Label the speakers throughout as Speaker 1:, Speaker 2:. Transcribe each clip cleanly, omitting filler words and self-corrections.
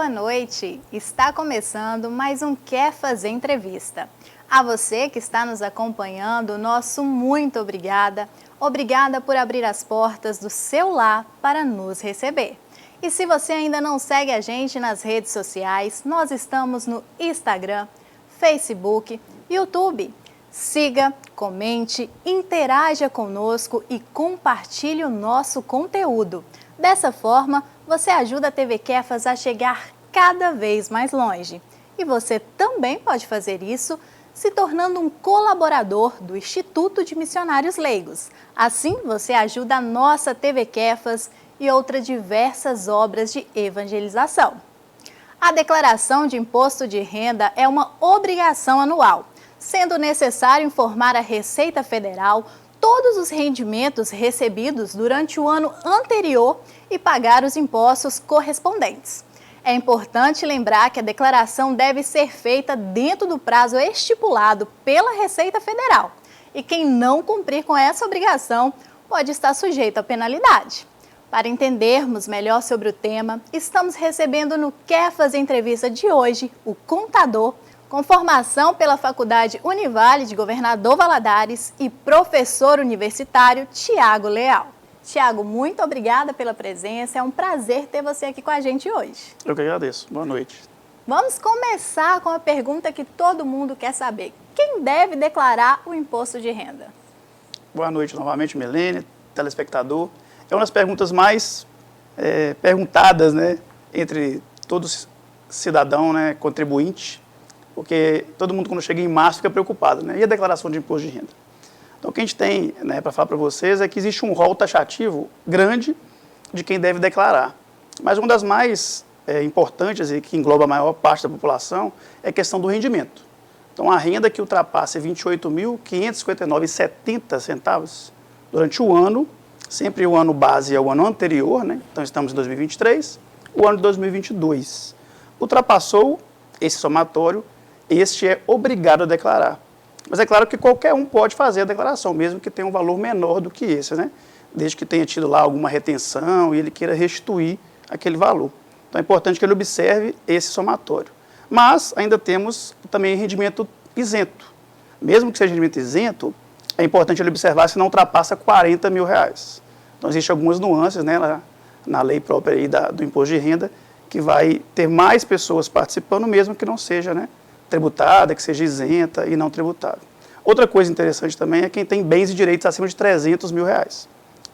Speaker 1: boa noite! Está começando mais um Quer Fazer Entrevista. A você que está nos acompanhando, nosso muito obrigada. Obrigada por abrir as portas do seu lar para nos receber. E se você ainda não segue a gente nas redes sociais, nós estamos no Instagram, Facebook, YouTube. Siga, comente, interaja conosco e compartilhe o nosso conteúdo. Dessa forma, você ajuda a TV Kefas a chegar cada vez mais longe. E você também pode fazer isso se tornando um colaborador do Instituto de Missionários Leigos. Assim, você ajuda a nossa TV Kefas e outras diversas obras de evangelização. A declaração de imposto de renda é uma obrigação anual, sendo necessário informar a Receita Federal todos os rendimentos recebidos durante o ano anterior e pagar os impostos correspondentes. É importante lembrar que a declaração deve ser feita dentro do prazo estipulado pela Receita Federal. E quem não cumprir com essa obrigação pode estar sujeito a penalidade. Para entendermos melhor sobre o tema, estamos recebendo no Quer Fazer Entrevista de hoje o contador, com formação pela Faculdade Univale de Governador Valadares e professor universitário Tiago Leal. Tiago, muito obrigada pela presença, é um prazer ter você aqui com a gente hoje.
Speaker 2: Eu que agradeço, boa noite.
Speaker 1: Vamos começar com a pergunta que todo mundo quer saber. Quem deve declarar o imposto de renda?
Speaker 2: Boa noite novamente, Milene, telespectador. É uma das perguntas mais perguntadas, né, entre todos cidadão, né, contribuinte, porque todo mundo, quando chega em março, fica preocupado, né? E a declaração de imposto de renda? Então, o que a gente tem, né, para falar para vocês é que existe um rol taxativo grande de quem deve declarar. Mas uma das mais importantes e que engloba a maior parte da população é a questão do rendimento. Então, a renda que ultrapasse R$ 28.559,70 durante o ano, sempre o ano base é o ano anterior, né? Então, estamos em 2023, o ano de 2022. Ultrapassou esse somatório, este é obrigado a declarar. Mas é claro que qualquer um pode fazer a declaração, mesmo que tenha um valor menor do que esse, né? Desde que tenha tido lá alguma retenção e ele queira restituir aquele valor. Então é importante que ele observe esse somatório. Mas ainda temos também rendimento isento. Mesmo que seja rendimento isento, é importante ele observar se não ultrapassa R$ 40 mil. Então existem algumas nuances, né, na lei própria aí do imposto de renda, que vai ter mais pessoas participando, mesmo que não seja, né, tributada, que seja isenta e não tributada. Outra coisa interessante também é quem tem bens e direitos acima de R$ 300 mil.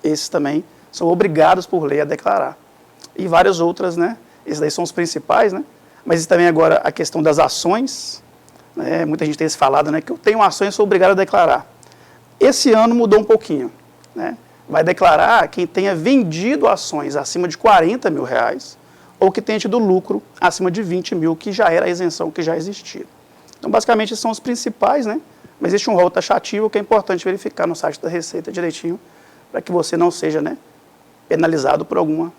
Speaker 2: Esses também são obrigados por lei a declarar. E várias outras, né? Esses daí são os principais, né? Mas também agora a questão das ações, né? Muita gente tem se falado, né, que eu tenho ações e sou obrigado a declarar. Esse ano mudou um pouquinho, né? Vai declarar quem tenha vendido ações acima de R$ 40 mil ou que tenha tido lucro acima de 20 mil, que já era a isenção que já existia. Então, basicamente, esses são os principais, né? Mas existe um rol taxativo que é importante verificar no site da Receita direitinho, para que você não seja, né, penalizado por algum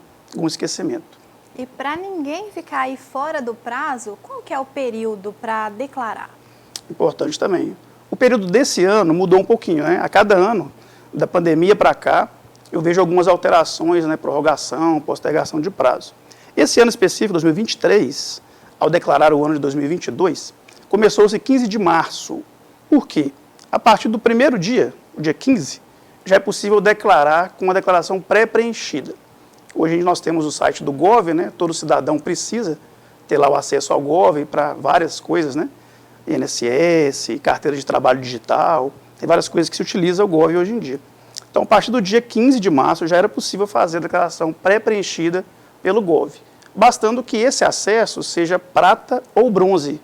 Speaker 2: esquecimento.
Speaker 1: E para ninguém ficar aí fora do prazo, qual que é o período para declarar?
Speaker 2: Importante também. O período desse ano mudou um pouquinho, né? A cada ano, da pandemia para cá, eu vejo algumas alterações, né, prorrogação, postergação de prazo. Esse ano específico, 2023, ao declarar o ano de 2022, começou-se 15 de março. Por quê? A partir do primeiro dia, o dia 15, já é possível declarar com uma declaração pré-preenchida. Hoje nós temos o site do Gov, né? Todo cidadão precisa ter lá o acesso ao Gov para várias coisas, né? INSS, carteira de trabalho digital, tem várias coisas que se utiliza o Gov hoje em dia. Então, a partir do dia 15 de março, já era possível fazer a declaração pré-preenchida pelo Gov, bastando que esse acesso seja prata ou bronze.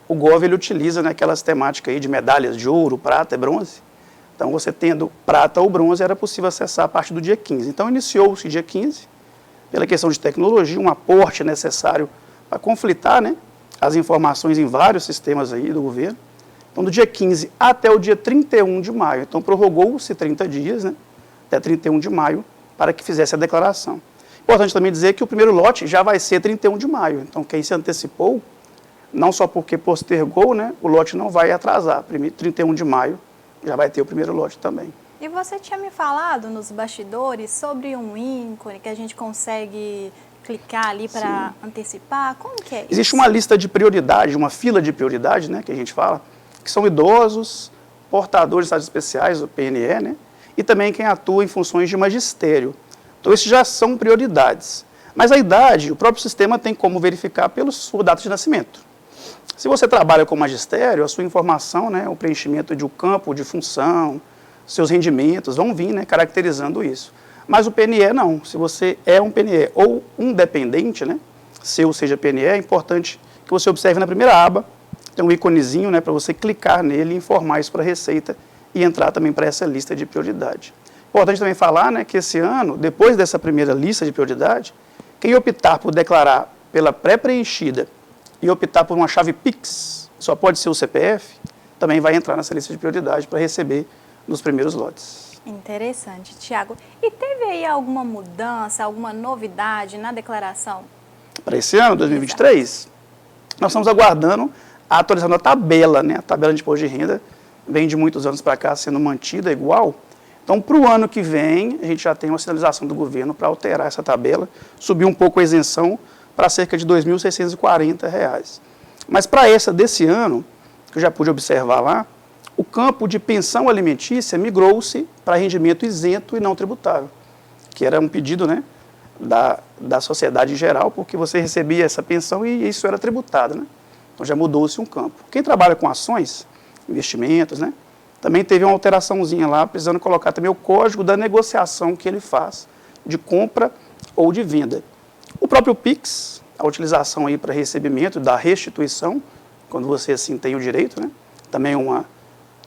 Speaker 2: O Gov ele utiliza, né, aquelas temáticas aí de medalhas de ouro, prata e bronze. Então, você tendo prata ou bronze, era possível acessar a partir do dia 15. Então, iniciou-se dia 15, pela questão de tecnologia, um aporte necessário para conflitar, né, as informações em vários sistemas aí do governo. Então, do dia 15 até o dia 31 de maio. Então, prorrogou-se 30 dias, né, até 31 de maio, para que fizesse a declaração. Importante também dizer que o primeiro lote já vai ser 31 de maio. Então, quem se antecipou, não só porque postergou, né, o lote não vai atrasar. 31 de maio já vai ter o primeiro lote também.
Speaker 1: E você tinha me falado nos bastidores sobre um ícone que a gente consegue clicar ali para antecipar? Como que é isso?
Speaker 2: Existe uma lista de prioridade, uma fila de prioridade, né, que a gente fala, que são idosos, portadores de estados especiais, o PNE, né, e também quem atua em funções de magistério. Então, esses já são prioridades. Mas a idade, o próprio sistema tem como verificar pela sua data de nascimento. Se você trabalha com magistério, a sua informação, né, o preenchimento de um campo de função, seus rendimentos vão vir, né, caracterizando isso. Mas o PNE não. Se você é um PNE ou um dependente, né, seu seja PNE, é importante que você observe na primeira aba, tem um íconezinho, né, para você clicar nele e informar isso para a Receita e entrar também para essa lista de prioridade. Importante também falar, né, que esse ano, depois dessa primeira lista de prioridade, quem optar por declarar pela pré-preenchida e optar por uma chave Pix, só pode ser o CPF, também vai entrar nessa lista de prioridade para receber nos primeiros lotes.
Speaker 1: Interessante, Tiago. E teve aí alguma mudança, alguma novidade na declaração?
Speaker 2: Para esse ano, 2023, nós estamos aguardando a atualização da tabela, né? A tabela de imposto de renda vem de muitos anos para cá sendo mantida igual. Então, para o ano que vem, a gente já tem uma sinalização do governo para alterar essa tabela, subir um pouco a isenção para cerca de R$ 2.640. Mas para essa desse ano, que eu já pude observar lá, o campo de pensão alimentícia migrou-se para rendimento isento e não tributável, que era um pedido, né, da sociedade em geral, porque você recebia essa pensão e isso era tributado, né? Então já mudou-se um campo. Quem trabalha com ações, investimentos, né, também teve uma alteraçãozinha lá, precisando colocar também o código da negociação que ele faz, de compra ou de venda. O próprio Pix, a utilização aí para recebimento da restituição, quando você assim tem o direito, né, também é uma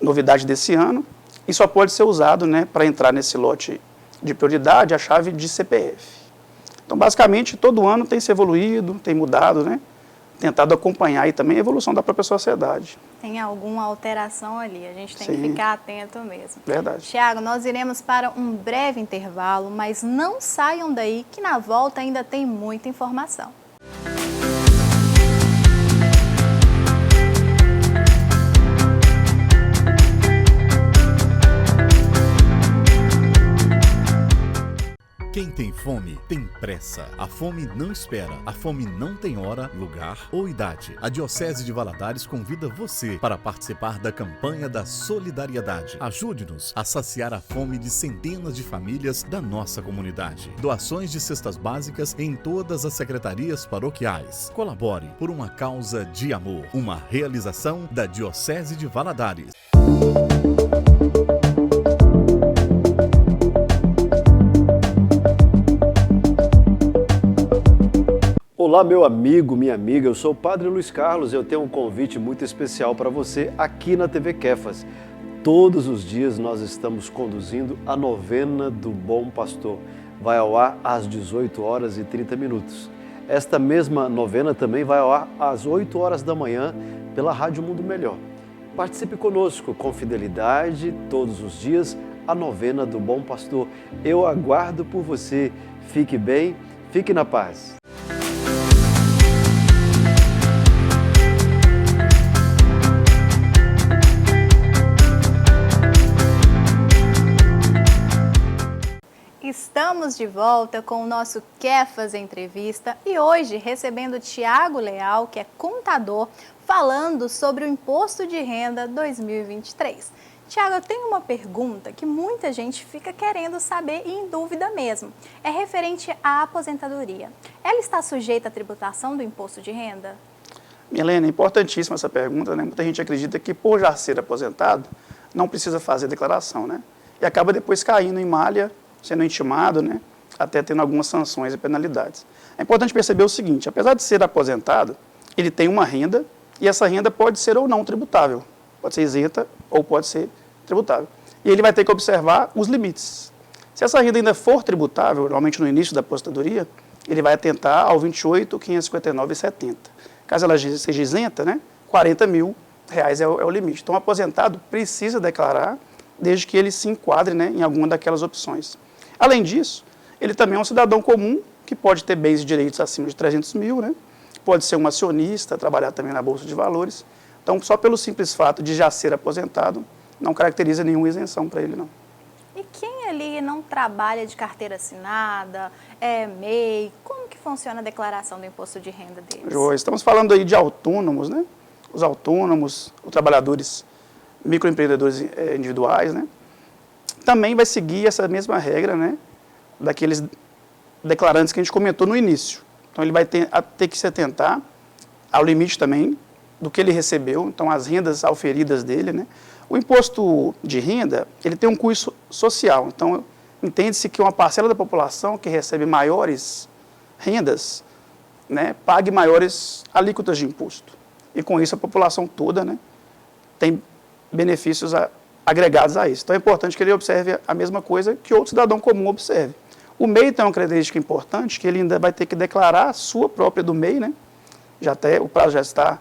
Speaker 2: novidade desse ano, e só pode ser usado, né, para entrar nesse lote de prioridade, a chave de CPF. Então, basicamente, todo ano tem se evoluído, tem mudado, né, tentado acompanhar aí também a evolução da própria sociedade.
Speaker 1: Tem alguma alteração ali, a gente tem
Speaker 2: Sim.
Speaker 1: que ficar atento mesmo.
Speaker 2: Verdade.
Speaker 1: Tiago, nós iremos para um breve intervalo, mas não saiam daí que na volta ainda tem muita informação.
Speaker 3: Quem tem fome, tem pressa. A fome não espera. A fome não tem hora, lugar ou idade. A Diocese de Valadares convida você para participar da campanha da solidariedade. Ajude-nos a saciar a fome de centenas de famílias da nossa comunidade. Doações de cestas básicas em todas as secretarias paroquiais. Colabore por uma causa de amor. Uma realização da Diocese de Valadares.
Speaker 4: Olá, meu amigo, minha amiga, eu sou o Padre Luiz Carlos e eu tenho um convite muito especial para você aqui na TV Kefas. Todos os dias nós estamos conduzindo a novena do Bom Pastor. Vai ao ar às 18 horas e 30 minutos. Esta mesma novena também vai ao ar às 8 horas da manhã pela Rádio Mundo Melhor. Participe conosco com fidelidade todos os dias a novena do Bom Pastor. Eu aguardo por você. Fique bem, fique na paz.
Speaker 1: Estamos de volta com o nosso Kefas Entrevista e hoje recebendo o Tiago Leal, que é contador, falando sobre o Imposto de Renda 2023. Tiago, eu tenho uma pergunta que muita gente fica querendo saber e em dúvida mesmo. É referente à aposentadoria. Ela está sujeita à tributação do Imposto de Renda?
Speaker 2: Milena, é importantíssima essa pergunta, né? Muita gente acredita que por já ser aposentado, não precisa fazer declaração, né? E acaba depois caindo em malha, sendo intimado, né, até tendo algumas sanções e penalidades. É importante perceber o seguinte, apesar de ser aposentado, ele tem uma renda e essa renda pode ser ou não tributável, pode ser isenta ou pode ser tributável. E ele vai ter que observar os limites. Se essa renda ainda for tributável, normalmente no início da aposentadoria, ele vai atentar ao 28.559,70. Caso ela seja isenta, né, R$40 mil é o limite. Então, o aposentado precisa declarar desde que ele se enquadre, né, em alguma daquelas opções. Além disso, ele também é um cidadão comum que pode ter bens e direitos acima de 300 mil, né? Pode ser um acionista, trabalhar também na Bolsa de Valores. Então, só pelo simples fato de já ser aposentado, não caracteriza nenhuma isenção para ele, não.
Speaker 1: E quem ali não trabalha de carteira assinada, é MEI, como que funciona a declaração do imposto de renda deles?
Speaker 2: Joia, estamos falando aí de autônomos, né? Os autônomos, os trabalhadores, microempreendedores individuais, né? Também vai seguir essa mesma regra, né? Daqueles declarantes que a gente comentou no início. Então, ele vai ter que se atentar ao limite também do que ele recebeu, então as rendas auferidas dele, né? O imposto de renda, ele tem um cunho social, então entende-se que uma parcela da população que recebe maiores rendas, né, pague maiores alíquotas de imposto. E com isso a população toda, né, tem benefícios agregados a isso. Então é importante que ele observe a mesma coisa que outro cidadão comum observe. O MEI tem uma característica importante, que ele ainda vai ter que declarar a sua própria do MEI, né? O prazo já está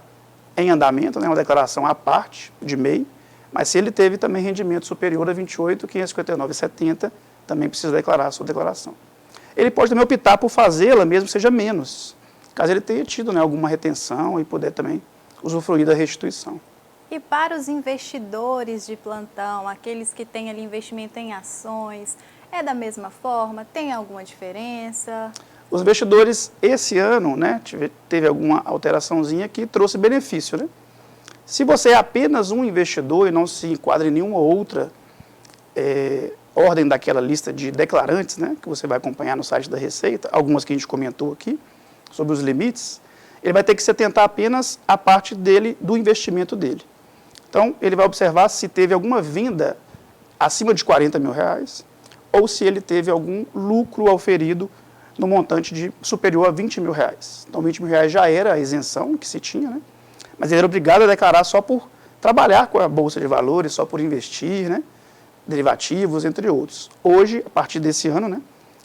Speaker 2: em andamento, né, uma declaração à parte de MEI, mas se ele teve também rendimento superior a 28.559,70, também precisa declarar a sua declaração. Ele pode também optar por fazê-la, mesmo que seja menos, caso ele tenha tido, né, alguma retenção e puder também usufruir da restituição.
Speaker 1: E para os investidores de plantão, aqueles que têm ali investimento em ações, é da mesma forma? Tem alguma diferença?
Speaker 2: Os investidores, esse ano, né, teve alguma alteraçãozinha que trouxe benefício, né? Se você é apenas um investidor e não se enquadra em nenhuma outra ordem daquela lista de declarantes, né, que você vai acompanhar no site da Receita, algumas que a gente comentou aqui, sobre os limites, ele vai ter que se atentar apenas à parte dele, do investimento dele. Então, ele vai observar se teve alguma venda acima de R$40 mil, ou se ele teve algum lucro auferido no montante superior a R$20 mil. Então, R$20 mil já era a isenção que se tinha, né? Mas ele era obrigado a declarar só por trabalhar com a Bolsa de Valores, só por investir, né? Derivativos, entre outros. Hoje, a partir desse ano, né,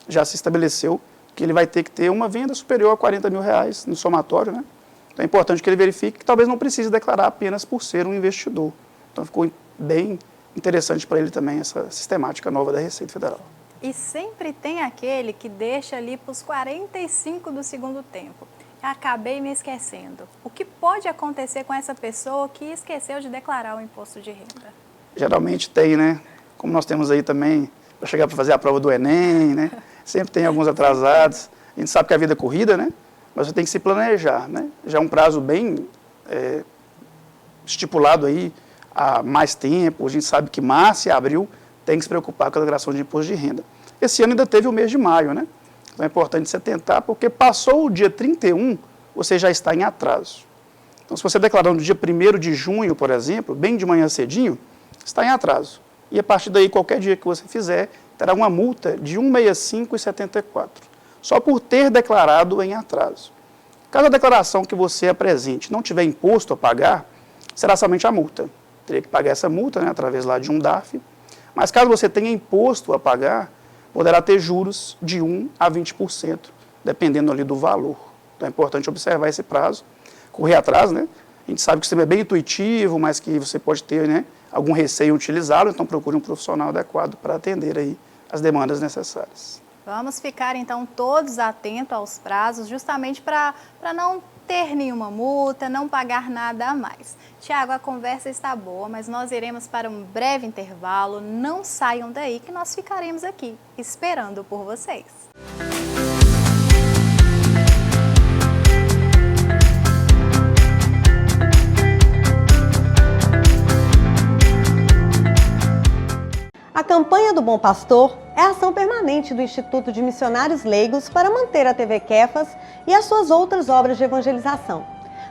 Speaker 2: já se estabeleceu que ele vai ter que ter uma venda superior a R$40 mil no somatório, né? Então é importante que ele verifique que talvez não precise declarar apenas por ser um investidor. Então ficou bem interessante para ele também essa sistemática nova da Receita Federal.
Speaker 1: E sempre tem aquele que deixa ali para os 45 do segundo tempo. Acabei me esquecendo. O que pode acontecer com essa pessoa que esqueceu de declarar o imposto de renda?
Speaker 2: Geralmente tem, né? Como nós temos aí também, para chegar para fazer a prova do Enem, né? Sempre tem alguns atrasados. A gente sabe que a vida é corrida, né? Mas você tem que se planejar, né? Já é um prazo bem estipulado aí há mais tempo. A gente sabe que março e abril tem que se preocupar com a declaração de imposto de renda. Esse ano ainda teve o mês de maio, né? Então é importante se atentar, porque passou o dia 31, você já está em atraso. Então, se você declarar no dia 1º de junho, por exemplo, bem de manhã cedinho, está em atraso. E a partir daí, qualquer dia que você fizer, terá uma multa de R$ 165,74, só por ter declarado em atraso. Caso a declaração que você apresente não tiver imposto a pagar, será somente a multa. Teria que pagar essa multa, né, através lá de um DARF. Mas caso você tenha imposto a pagar, poderá ter juros de 1% a 20%, dependendo ali do valor. Então é importante observar esse prazo, correr atrás, né? A gente sabe que o sistema é bem intuitivo, mas que você pode ter, né, algum receio em utilizá-lo, então procure um profissional adequado para atender aí as demandas necessárias.
Speaker 1: Vamos ficar então todos atentos aos prazos, justamente para não ter nenhuma multa, não pagar nada a mais. Tiago, a conversa está boa, mas nós iremos para um breve intervalo. Não saiam daí que nós ficaremos aqui, esperando por vocês.
Speaker 5: A campanha do Bom Pastor é a ação permanente do Instituto de Missionários Leigos para manter a TV Kefas e as suas outras obras de evangelização.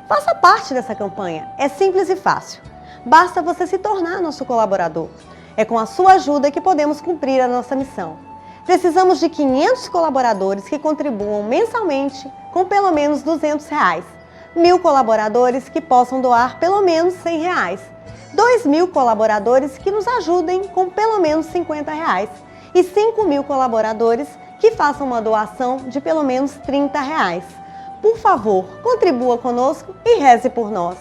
Speaker 5: Faça parte dessa campanha, é simples e fácil. Basta você se tornar nosso colaborador. É com a sua ajuda que podemos cumprir a nossa missão. Precisamos de 500 colaboradores que contribuam mensalmente com pelo menos R$200, 1.000 colaboradores que possam doar pelo menos R$100, 2.000 colaboradores que nos ajudem com pelo menos R$50 e 5.000 colaboradores que façam uma doação de pelo menos R$30. Por favor, contribua conosco e reze por nós.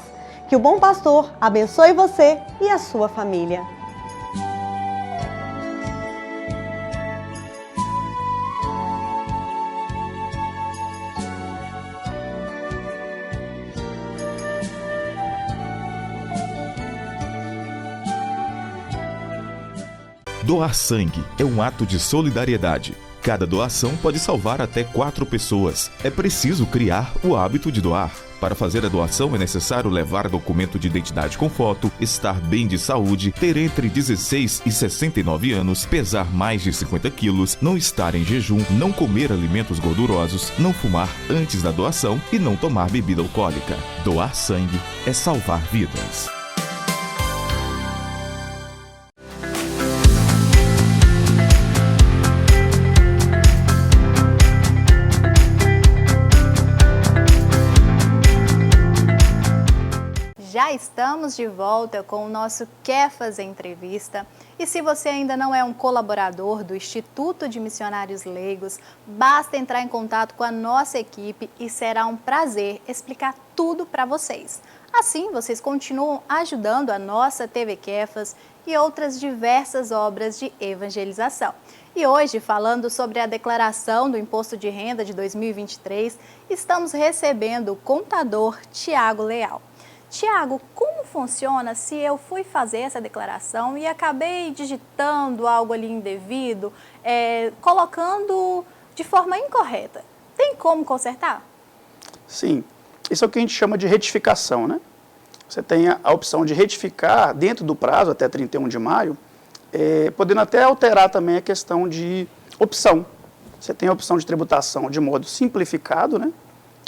Speaker 5: Que o Bom Pastor abençoe você e a sua família.
Speaker 3: Doar sangue é um ato de solidariedade.
Speaker 6: Cada doação pode salvar até 4 pessoas. É preciso criar o hábito de doar. Para fazer a doação é necessário levar documento de identidade com foto, estar bem de saúde, ter entre 16 e 69 anos, pesar mais de 50 quilos, não estar em jejum, não comer alimentos gordurosos, não fumar antes da doação e não tomar bebida alcoólica. Doar sangue é salvar vidas.
Speaker 1: Já estamos de volta com o nosso Quer Fazer Entrevista. E se você ainda não é um colaborador do Instituto de Missionários Leigos, basta entrar em contato com a nossa equipe e será um prazer explicar tudo para vocês. Assim, vocês continuam ajudando a nossa TV Kefas e outras diversas obras de evangelização. E hoje, falando sobre a declaração do Imposto de Renda de 2023, estamos recebendo o contador Tiago Leal. Tiago, como funciona se eu fui fazer essa declaração e acabei digitando algo ali indevido, colocando de forma incorreta? Tem como consertar?
Speaker 2: Sim, isso é o que a gente chama de retificação, né? Você tem a opção de retificar dentro do prazo, até 31 de maio, podendo até alterar também a questão de opção. Você tem a opção de tributação de modo simplificado, né?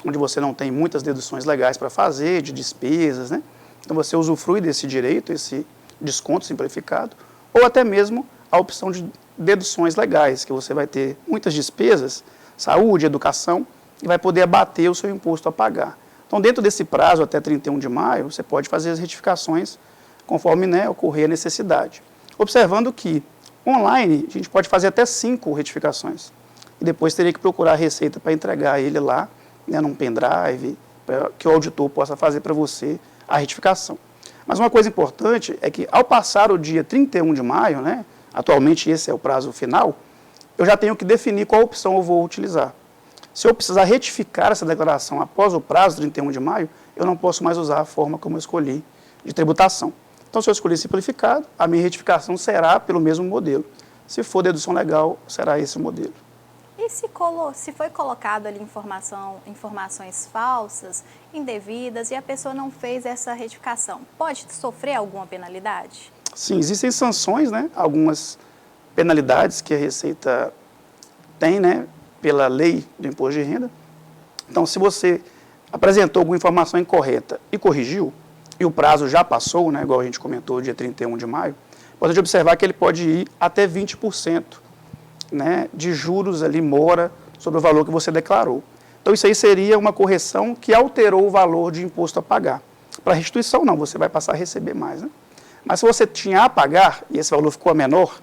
Speaker 2: Onde você não tem muitas deduções legais para fazer, de despesas, né? Então você usufrui desse direito, esse desconto simplificado, ou até mesmo a opção de deduções legais, que você vai ter muitas despesas, saúde, educação, e vai poder abater o seu imposto a pagar. Então, dentro desse prazo, até 31 de maio, você pode fazer as retificações conforme, né, ocorrer a necessidade. Observando que, online, a gente pode fazer até 5 retificações. E depois teria que procurar a Receita para entregar ele lá, né, num pendrive, para que o auditor possa fazer para você a retificação. Mas uma coisa importante é que, ao passar o dia 31 de maio, né, atualmente esse é o prazo final, eu já tenho que definir qual opção eu vou utilizar. Se eu precisar retificar essa declaração após o prazo 31 de maio, eu não posso mais usar a forma como eu escolhi de tributação. Então, se eu escolher simplificado, a minha retificação será pelo mesmo modelo. Se for dedução legal, será esse o modelo.
Speaker 1: E se foi colocado ali informações falsas, indevidas, e a pessoa não fez essa retificação, pode sofrer alguma penalidade?
Speaker 2: Sim, existem sanções, né? Algumas penalidades que a Receita tem, né? Pela lei do imposto de renda. Então, se você apresentou alguma informação incorreta e corrigiu, e o prazo já passou, né? Igual a gente comentou, dia 31 de maio, pode observar que ele pode ir até 20%. Né, de juros ali, mora, sobre o valor que você declarou. Então, isso aí seria uma correção que alterou o valor de imposto a pagar. Para restituição, não, você vai passar a receber mais. Né? Mas se você tinha a pagar, e esse valor ficou a menor,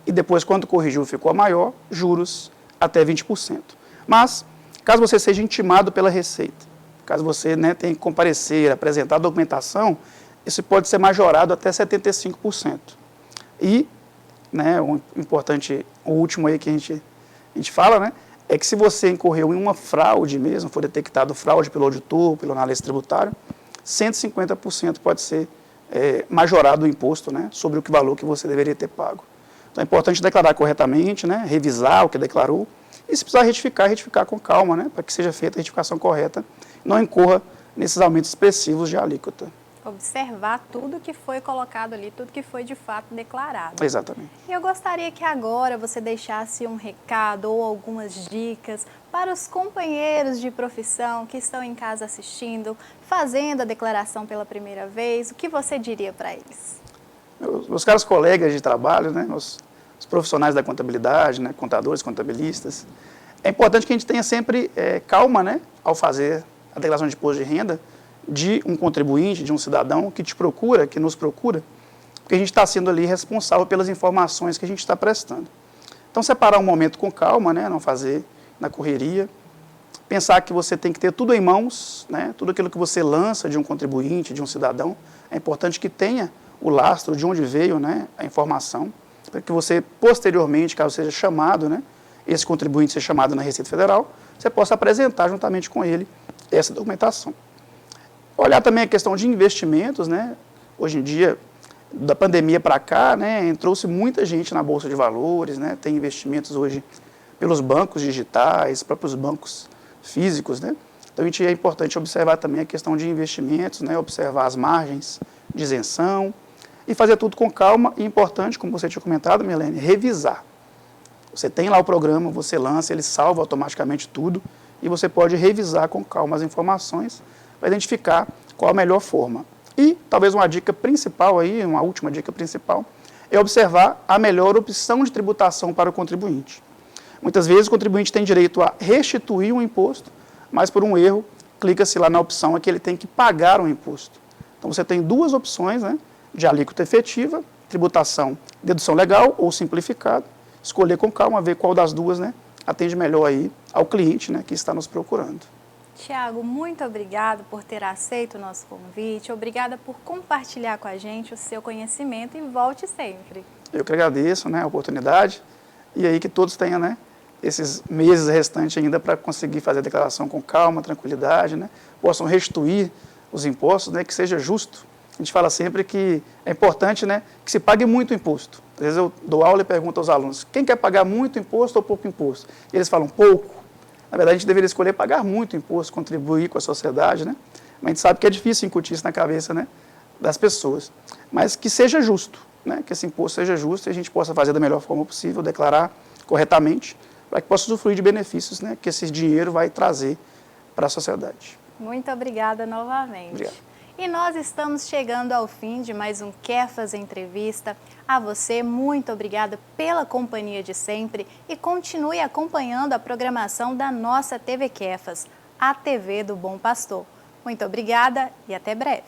Speaker 2: e depois, quando corrigiu, ficou a maior, juros até 20%. Mas, caso você seja intimado pela Receita, caso você, né, tenha que comparecer, apresentar a documentação, isso pode ser majorado até 75%. E, né, o importante, o último aí que a gente fala, né, é que se você incorreu em uma fraude mesmo, for detectado fraude pelo auditor, pelo analista tributário, 150% pode ser majorado o imposto, né, sobre o valor que você deveria ter pago. Então é importante declarar corretamente, né, revisar o que declarou, e se precisar retificar com calma, né, para que seja feita a retificação correta, não incorra nesses aumentos expressivos de alíquota.
Speaker 1: Observar tudo que foi colocado ali, tudo que foi de fato declarado.
Speaker 2: Exatamente.
Speaker 1: E eu gostaria que agora você deixasse um recado ou algumas dicas para os companheiros de profissão que estão em casa assistindo, fazendo a declaração pela primeira vez. O que você diria para eles?
Speaker 2: Meus caros colegas de trabalho, né, os profissionais da contabilidade, né, contadores, contabilistas, é importante que a gente tenha sempre calma, né, ao fazer a declaração de imposto de renda, de um contribuinte, de um cidadão que te procura, que nos procura, porque a gente está sendo ali responsável pelas informações que a gente está prestando. Então, separar um momento com calma, né, não fazer na correria, pensar que você tem que ter tudo em mãos, né, tudo aquilo que você lança de um contribuinte, de um cidadão, é importante que tenha o lastro de onde veio, né, a informação, para que você, posteriormente, caso seja chamado, né, esse contribuinte seja chamado na Receita Federal, você possa apresentar juntamente com ele essa documentação. Olhar também a questão de investimentos, né? Hoje em dia, da pandemia para cá, né, entrou-se muita gente na Bolsa de Valores, né? Tem investimentos hoje pelos bancos digitais, próprios bancos físicos, né? Então, é importante observar também a questão de investimentos, né? Observar as margens de isenção e fazer tudo com calma. E importante, como você tinha comentado, Milene, revisar. Você tem lá o programa, você lança, ele salva automaticamente tudo e você pode revisar com calma as informações para identificar qual a melhor forma. E talvez uma dica principal aí, uma última dica principal, é observar a melhor opção de tributação para o contribuinte. Muitas vezes o contribuinte tem direito a restituir um imposto, mas por um erro, clica-se lá na opção que ele tem que pagar um imposto. Então você tem duas opções, né, de alíquota efetiva, tributação, dedução legal ou simplificado. Escolher com calma, ver qual das duas, né, atende melhor aí ao cliente, né, que está nos procurando.
Speaker 1: Tiago, muito obrigado por ter aceito o nosso convite, obrigada por compartilhar com a gente o seu conhecimento e volte sempre. Eu
Speaker 2: que agradeço, né, a oportunidade e aí que todos tenham, né, esses meses restantes ainda para conseguir fazer a declaração com calma, tranquilidade, né, possam restituir os impostos, né, que seja justo. A gente fala sempre que é importante, né, que se pague muito imposto. Às vezes eu dou aula e pergunto aos alunos, quem quer pagar muito imposto ou pouco imposto? E eles falam pouco. Na verdade, a gente deveria escolher pagar muito imposto, contribuir com a sociedade, né? Mas a gente sabe que é difícil incutir isso na cabeça, né, das pessoas. Mas que seja justo, né? Que esse imposto seja justo e a gente possa fazer da melhor forma possível, declarar corretamente, para que possa usufruir de benefícios, né, que esse dinheiro vai trazer para a sociedade.
Speaker 1: Muito obrigada novamente.
Speaker 2: Obrigado.
Speaker 1: E nós estamos chegando ao fim de mais um Quer Fazer Entrevista. A você, muito obrigada pela companhia de sempre e continue acompanhando a programação da nossa TV Quefas, a TV do Bom Pastor. Muito obrigada e até breve.